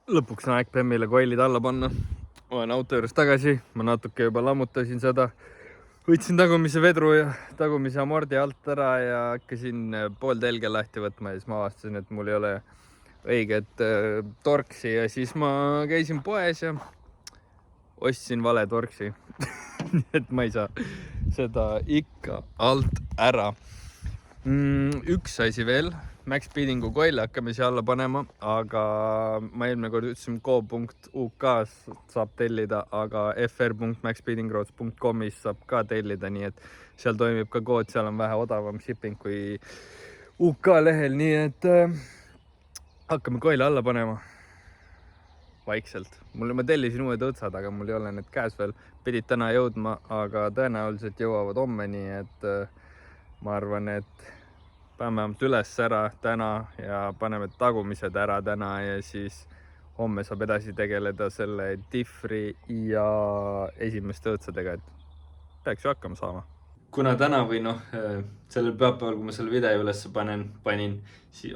Lõpuks on aeg Bemmile koilid alla panna. Olen auto juures tagasi, ma natuke juba lammutasin seda. Võtsin tagumise vedru ja tagumise amordi alt ära ja hakkasin pool telge lahti võtma ja siis ma avastasin, et mul ei ole õiget torksi ja siis ma käisin poes ja ostsin vale torksi. Et ma ei saa seda ikka alt ära. Üks asi veel. Max Speedingu koile hakkame siia alla panema, aga ma eelmine kord ütlesin go.uk saab tellida, aga fr.maxspeedingroads.comis saab ka tellida, nii et seal toimib ka kood, seal on vähe odavam shipping kui UK lehel, nii et hakkame koile alla panema vaikselt. Ma tellisin uued õtsad, aga mul ei ole need käes veel, pidid täna jõudma, aga tõenäoliselt jõuavad homme, nii et ma arvan, et paneme üles ära täna ja paneme tagumised ära täna ja siis homme saab edasi tegeleda selle diffri ja esimeste õtsadega, et peaks ju hakkama saama. Kuna täna või sellel pühapäeval, kui ma selle video üles panin,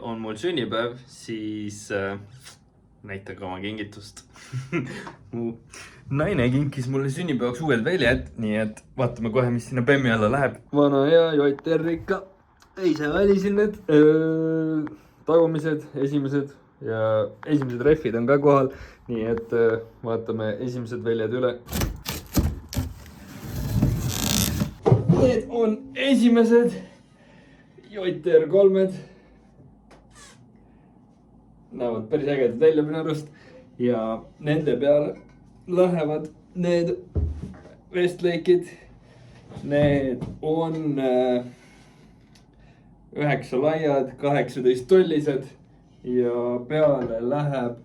on mul sünnipäev, siis näitan ka oma kingitust. Mu naine kinkis mulle sünnipäevaks uued väljad, nii et vaatame kohe, mis sinna Bemmi alla läheb. Vana ja Joiter ikka. Ise välisin need tagumised, esimesed ja esimesed rehvid on ka kohal, nii et vaatame esimesed väljad üle. Need on esimesed Joiter 3-d. Näevad päris ägedad välja minu arust ja nende peale lähevad need Westlake'id. Need on 9 laiad, 18 tollised ja peale läheb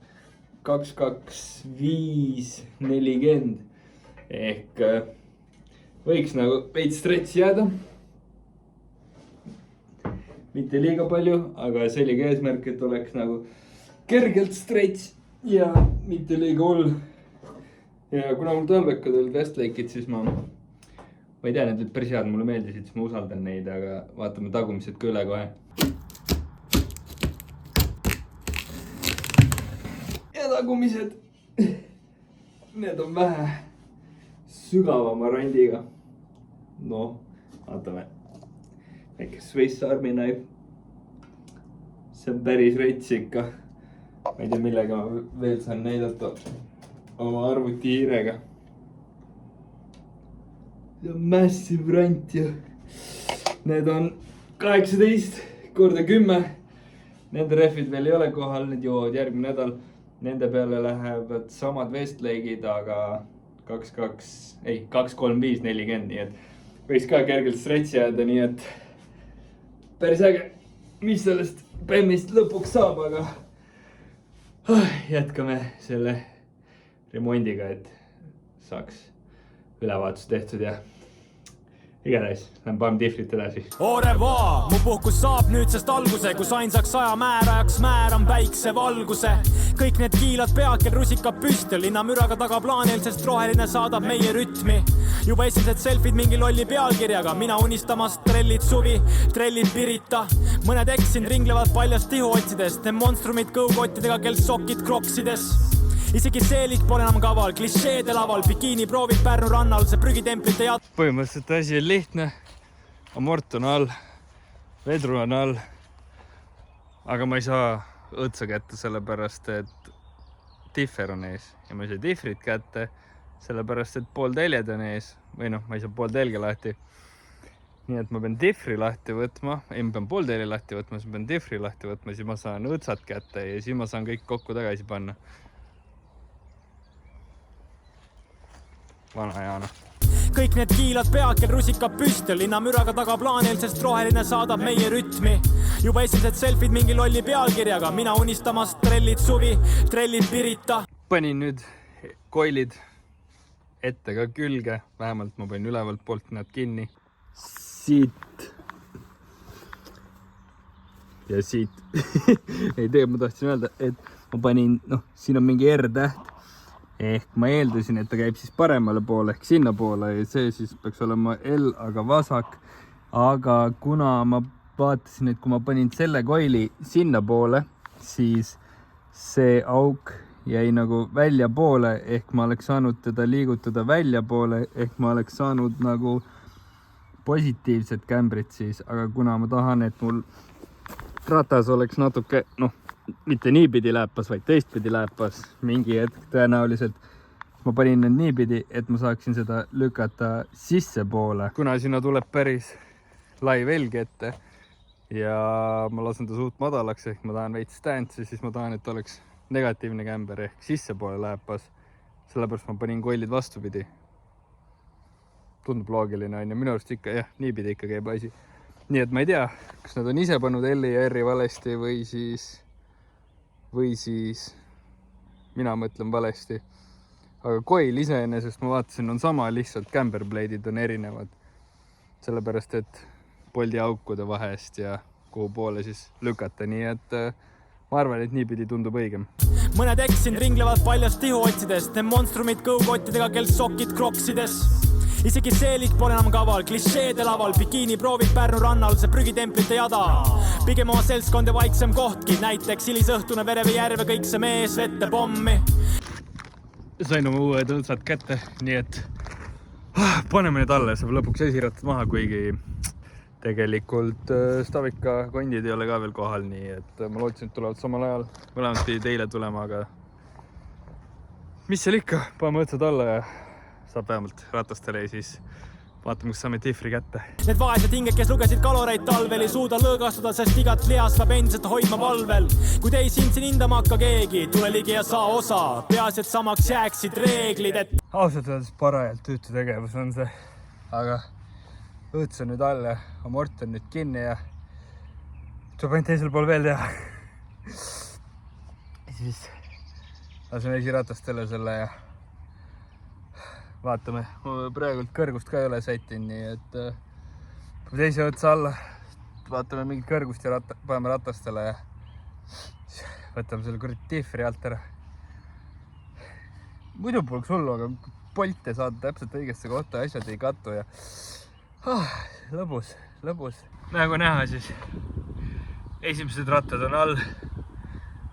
22540 ehk võiks nagu veits stretch jääda. Mitte liiga palju, aga see oli ka eesmärk, et oleks nagu kergelt stretch ja mitte liiga hull. Ja kuna mul talvekad olid Westlake'id, siis ma ei tea, need päris head mulle meeldisid, siis ma usaldan neid, aga vaatame tagumised ka üle kohe. Ja tagumised, need on vähe sügavama randiga. Vaatame. Väike Swiss Army knife. See on päris rets ikka. Ma ei tea, millega ma veel saan näidata oma arvuti hiirega. See on massive rant ja need on 18x10. Nende rehvid veel ei ole kohal, need jõuavad järgmine nädal. Nende peale lähevad samad Westlake'id, aga 23540, nii et võiks ka kergelt stretch jääda, nii et päris äge, mis sellest Bemmist lõpuks saab, aga jätkame selle remondiga, et saaks ülevaatus tehtud ja igatahes, lähen paneme diffrit edasi. Au revoir, mu puhkus saab nüüdsest alguse, kus ainsaks aja määrajaks määran päikse valguse. Kõik need kiilad peakel rusikab püsti, linna müraga tagaplaanil, sest roheline saadab meie rütmi. Juba esimesed selfid mingi lolli pealkirjaga, mina unistamast trellid suvi, trellid Pirita. Mõned eksin ringlevad paljast tihu otsides, need monstrumid kõukottidega, kel sokid kroksides. Isegi seelik pole enam kaval, klišeede laval, bikiini proovid Pärnu rannal, see prügitemplite jat... Põhimõtteliselt asi on lihtne, amort on all, vedru on all, aga ma ei saa õtsa kätte sellepärast, et differ on ees ja ma ei saa diffrit kätte sellepärast, et pool teljed on ees või ma ei saa pool telge lahti. Nii et ma pean diffri lahti võtma, ma pean pool telje lahti võtma, siis ma pean diffri lahti võtma, siis ma saan õtsad kätte ja siis ma saan kõik kokku tagasi panna. Vana Jaana. Kõik need kiilad peakel rusikab püsti, linna müraga tagaplaanil, sest roheline saadab meie rütmi. Juba esimesed selfid mingi lolli pealkirjaga, mina unistamast trellid suvi, trellid Pirita. Panin nüüd koilid ette ka külge, vähemalt ma panin ülevalt poolt nad kinni. Siit ja siit. Ei tea, ma tahtsin öelda, et ma panin, siin on mingi R-täht. Ehk ma eeldasin, et ta käib siis paremale poole ehk sinna poole ja see siis peaks olema L, aga vasak. Aga kuna ma vaatasin, et kui ma panin selle koili sinna poole, siis see auk jäi nagu välja poole, ehk ma oleks saanud teda liigutada välja poole, ehk ma oleks saanud nagu positiivset kämbrit siis, aga kuna ma tahan, et mul ratas oleks natuke, noh, mitte niipidi lääpas, vaid teistpidi lääpas mingi hetk tõenäoliselt, ma panin need niipidi, et ma saaksin seda lükata sisse poole. Kuna sinna tuleb päris lai velg ette ja ma lasen ta suht madalaks, ehk ma tahan veits stantsi, siis ma tahan, et oleks negatiivne kämber ehk sissepoole lääpas. Sellepärast ma panin kollid vastupidi. Tundub loogiline on ja minu arust ikka, jah, niipidi ikka käib asi. Nii et ma ei tea, kas nad on ise pannud L ja R valesti või siis mina mõtlen valesti. Aga koil iseenesest ma vaatasin on sama, lihtsalt kämberbleidid on erinevad. Sellepärast, et poldi aukude vahest ja kuhu poole siis lükata, nii et ma arvan, et niipidi tundub õigem. Mõned eksin ringlevad paljast tihu otsides, need monstrumid kõukottidega, kel sokid kroksides. Isegi seelik pole enam kaval, klišeede laval, bikiini proovid Pärnu rannal, see prügitemplite jada. Pigem oma seltskond ja vaiksem kohtki, näiteks hilisõhtune Verevejärve, kõik see mees vette pommi. Sain oma uued õldsad kätte, nii et paneme need alla ja saab lõpuks esirattad maha, kuigi tegelikult Stavika kondid ei ole ka veel kohal, nii et ma lootsin, et tulevad samal ajal. Mõlemad pidi teile tulema, aga mis seal ikka, paneme õldsad alla ja saab vähemalt ratastele ja siis vaatame, kus saame tifri kätte. Need vaesed hinged, kes lugesid kaloreid talvel, ei suuda lõõgastuda, sest igat lihast peab endiselt hoidma valvel. Kui teis siin hindama hakka keegi, tule ligi ja saa osa. Peaasi, et samaks jääksid reeglid, et... Ausalt öeldes parajalt tüütu tegevus on see. Aga õõts on nüüd all ja amort on nüüd kinni ja tuleb ainult teisel pool veel teha. Siis laseme esiratastele selle ja vaatame, praegult kõrgust ka ei ole sättinud, nii et teise otsa alla vaatame mingit kõrgust ja paneme ratastele ja võtame selle kuradi tifri alt ära. Muidu poleks hullu, aga polte saada täpselt õigesse kohta, asjad ei kattu ja lõbus. Nagu näha siis esimesed rattad on all,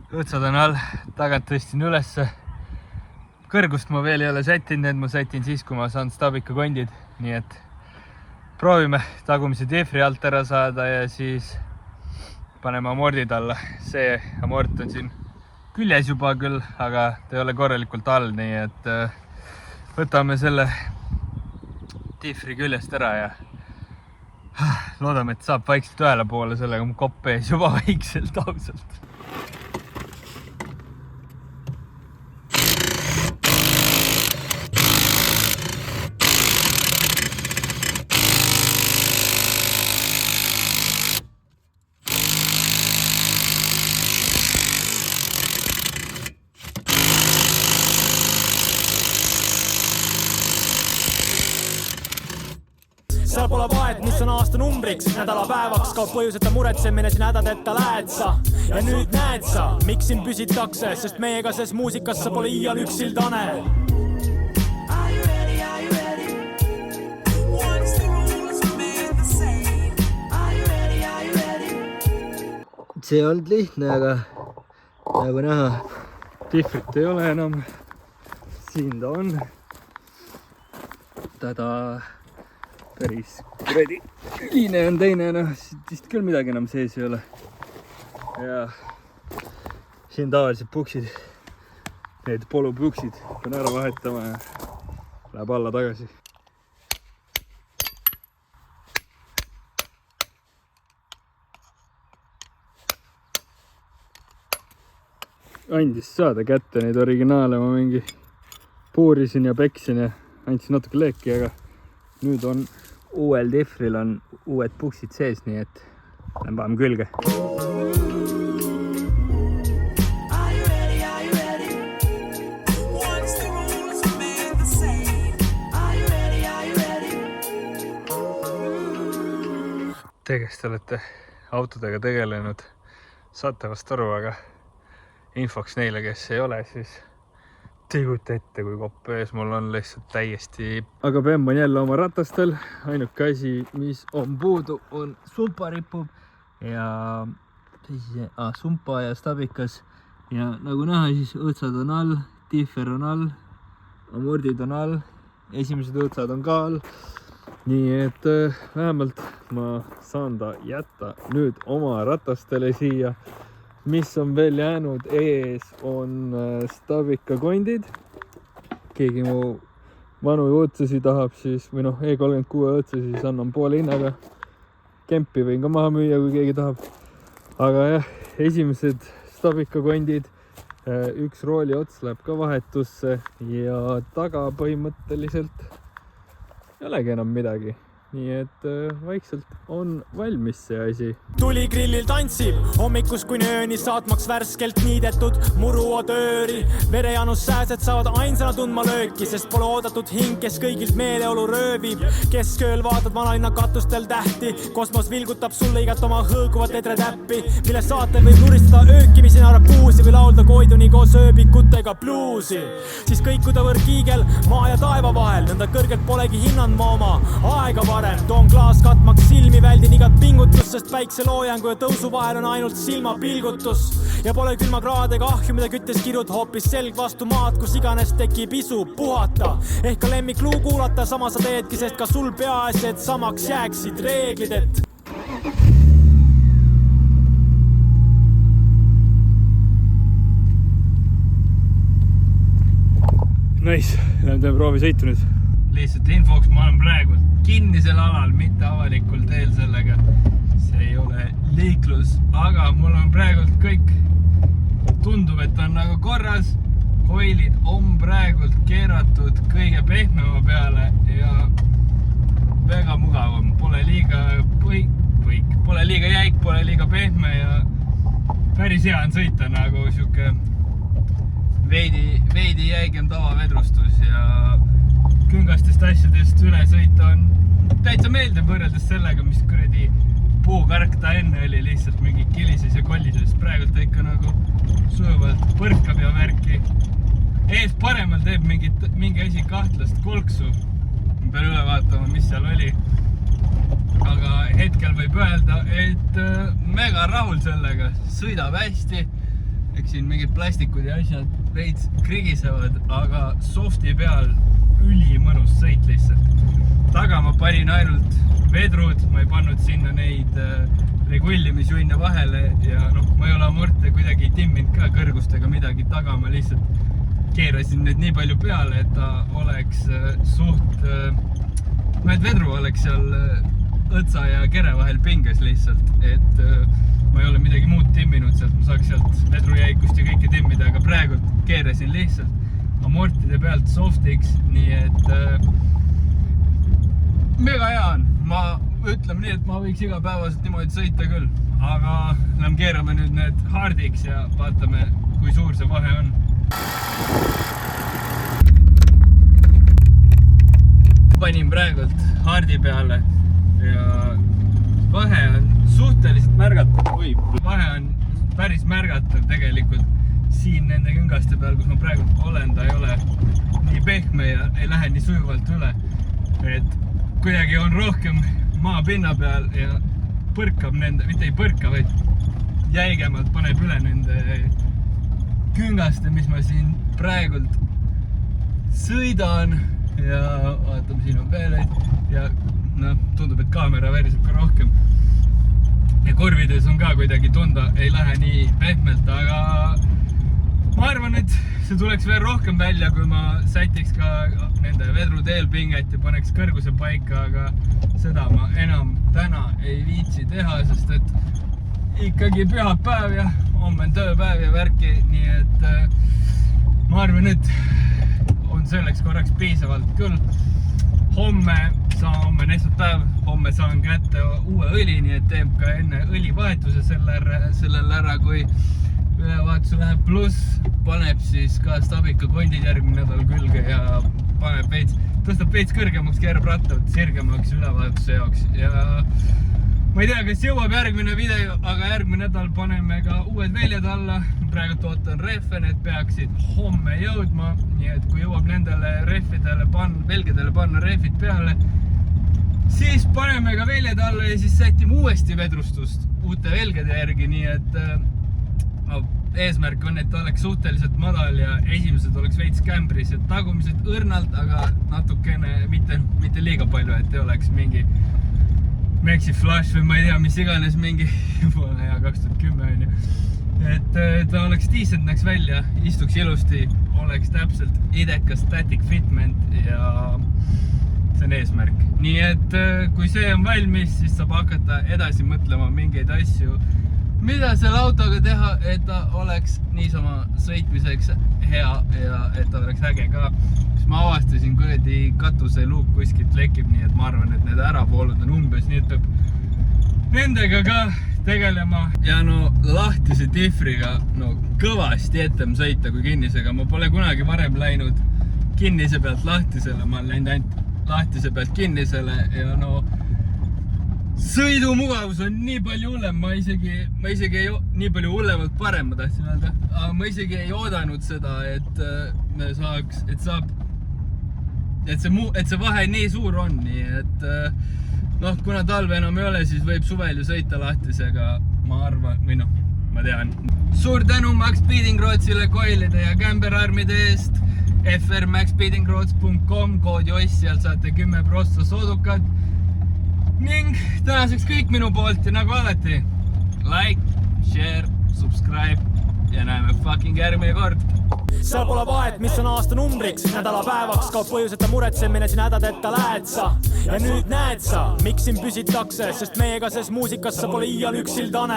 õõtsad on all, tagant tõstin ülesse. Kõrgust ma veel ei ole sättinud, need ma sätin siis, kui ma saan Stavika kondid, nii et proovime tagumise tifri alt ära saada ja siis paneme amordid alla. See amort on siin küljes juba küll, aga ta ei ole korralikult all, nii et võtame selle tifri küljest ära ja loodame, et saab vaikselt ühele poole sellega mu kopp ees juba vaikselt ausalt. Seal pole vahet, mis on aasta numbriks, nädalapäevaks kaob põhjuseta muretsemine siin hädadeta lähed sa. Ja nüüd näed sa, miks siin püsitakse, sest meiega ses muusikas sa pole iial üksildane. See ei olnud lihtne, aga nagu näha, tifrit ei ole enam. Siin ta on. Tada päris kuradi üline on teine, noh, vist küll midagi enam sees ei ole. Ja siin tavalised puksid, need polupuksid, pean ära vahetama ja läheb alla tagasi. Andis saada kätte neid originaale, ma mingi puurisin ja peksin ja andsin natuke leeki, aga nüüd on uuel tifril on uued puksid sees, nii et lähen paneme külge. Te, kes te olete autodega tegelenud, saate vast aru, aga infoks neile, kes ei ole, siis te ei kujuta ette, kui kopp ees mul on lihtsalt täiesti... Aga Bemm on jälle oma ratastel. Ainuke asi, mis on puudu, on sumpa ripub ja sumpa ja Stabikas ja nagu näha, siis õõtsad on all, differ on all, amordid on all, esimesed õõtsad on ka all. Nii et vähemalt ma saan ta jätta nüüd oma ratastele siia. Mis on veel jäänud ees on Stabika kondid. Keegi mu vanu õõtsusi tahab siis, või noh, E36 õõtsusi siis annan poole hinnaga. Kempi võin ka maha müüa, kui keegi tahab. Aga jah, esimesed Stabika kondid, üks rooli ots läheb ka vahetusse ja taga põhimõtteliselt ei olegi enam midagi. Nii et vaikselt on valmis see asi. Tuli grillil tantsib, hommikus kuni ööni saatmaks värskelt niidetud muruodööri. Verejanus sääsed saavad ainsana tundma lööki, sest pole oodatud hing, kes kõigilt meeleolu röövib. Keskööl vaatad vanalinna katustel tähti, kosmos vilgutab sulle igat oma hõõguvat etretäppi, mille saatel võib nuristada ööki, mis enara puusi või laulda koiduni koos ööbikutega bluusi. Siis kõikuda võrkiigel maa ja taeva vahel, nõnda kõrgelt polegi hinnanud ma oma aega varem. Toon klaas katmaks silmi, väldin igat pingutust, sest päikse loojangu ja tõusu vahel on ainult silmapilgutus. Ja pole külmakraad ega ahju, mida küttes kirud, hoopis selg vastu maad, kus iganes tekib isu puhata. Ehk ka lemmikluu kuulata, sama sa teedki, sest ka sul peaasi, et samaks jääksid reeglid, et Nice, lähen teeme proovi sõitu nüüd. Lihtsalt infoks, ma olen praegu kinnisel alal, mitte avalikul teel sellega. See ei ole liiklus, aga mul on praegu kõik tundub, et on nagu korras. Koilid on praegu keeratud kõige pehmema peale ja väga mugav on. Pole liiga pole liiga jäik, pole liiga pehme ja päris hea on sõita nagu siuke veidi jäigem tavavedrustus ja küngastest asjadest üle sõita on täitsa meeldiv võrreldes sellega, mis kuradi puukark ta enne oli, lihtsalt mingi kilises ja kollises. Praegult ta ikka nagu sujuvalt põrkab ja värki. Ees paremal teeb mingi asi kahtlast kolksu. Ma pean üle vaatama, mis seal oli. Aga hetkel võib öelda, et mega rahul sellega. Sõidab hästi. Eks siin mingid plastikud ja asjad veits krigisevad, aga softi peal ülimõnus sõit lihtsalt. Taga ma panin ainult vedrud, ma ei pannud sinna neid regullimisjunne vahele ja noh, ma ei ole amorte kuidagi timminud ka kõrgustega midagi taga, ma lihtsalt keerasin need nii palju peale, et ta oleks suht, et vedru oleks seal õtsa ja kere vahel pinges lihtsalt, et ma ei ole midagi muud timminud sealt, ma saaks sealt vedrujäikust ja kõike timmida, aga praegu keerasin lihtsalt amortide pealt softiks, nii et mega hea on. Ma ütleme nii, et ma võiks igapäevaselt niimoodi sõita küll, aga lähme keerame nüüd need hardiks ja vaatame, kui suur see vahe on. Panin praegult hardi peale ja vahe on suhteliselt märgatav, vahe on päris märgatav tegelikult siin nende küngaste peal, kus ma praegu olen, ta ei ole nii pehme ja ei lähe nii sujuvalt üle, et kuidagi on rohkem maa pinna peal ja põrkab nende, mitte ei põrka, vaid jäigemalt paneb üle nende küngaste, mis ma siin praegult sõidan ja vaatame, siin on veel ja noh, tundub, et kaamera väriseb ka rohkem ja kurvides on ka kuidagi tunda, ei lähe nii pehmelt, aga ma arvan, et see tuleks veel rohkem välja, kui ma sätiks ka nende vedrude eelpinget ja paneks kõrguse paika, aga seda ma enam täna ei viitsi teha, sest et ikkagi pühapäev ja homme on tööpäev ja värki, nii et ma arvan, et on selleks korraks piisavalt küll. Homme on esmaspäev, homme saan kätte uue õli, nii et teeb ka enne õlivahetuse sellel ära, kui ülevahetuse läheb, pluss paneb siis ka Stabika kondid järgmine nädal külge ja paneb tõstab veits kõrgemaks, keerab rattavad sirgemaks ülevahetuse jaoks ja ma ei tea, kas jõuab järgmine video, aga järgmine nädal paneme ka uued väljad alla. Praegu ootan rehve, need peaksid homme jõudma, nii et kui jõuab nendele rehvidele velgedele panna rehvid peale, siis paneme ka väljad alla ja siis sätime uuesti vedrustust uute velgede järgi, nii et eesmärk on, et ta oleks suhteliselt madal ja esimesed oleks veits kämbris ja tagumised õrnalt, aga natukene mitte liiga palju, et ei oleks mingi Maxi Flash või ma ei tea, mis iganes mingi juba hea 2010 on ju. Et ta oleks decent, näeks välja, istuks ilusti, oleks täpselt idekas static fitment ja see on eesmärk. Nii et kui see on valmis, siis saab hakata edasi mõtlema mingeid asju, mida selle autoga teha, et ta oleks niisama sõitmiseks hea ja et ta oleks äge ka. Siis ma avastasin kuradi katuseluuk kuskilt lekib, nii et ma arvan, et need äravoolud on umbes, nii et peab nendega ka tegelema. Ja no lahtise diffriga kõvasti etem sõita kui kinnisega. Ma pole kunagi varem läinud kinnise pealt lahtisele, ma olen läinud ainult lahtise pealt kinnisele ja sõidumugavus on nii palju hullem, ma isegi ei, nii palju hullemalt parem, ma tahtsin öelda, aga ma isegi ei oodanud seda, et me saaks, et see vahe nii suur on, nii et kuna talve enam ei ole, siis võib suvel ju sõita lahtisega, ma arvan, või ma tean. Suur tänu Max Speedingrootsile koilide ja kämberarmide eest, frmaxspeedingroots.com, kood Joss, seal saate 10% soodukat. Ning tänaseks kõik minu poolt ja nagu alati, like, share, subscribe ja näeme fucking järgmine kord. Seal pole vahet, mis on aasta numbriks, nädalapäevaks kaob põhjuseta muretsemine siin hädadeta lähed sa. Ja nüüd näed sa, miks siin püsitakse, sest meiega ses muusikas sa pole iial üksildane.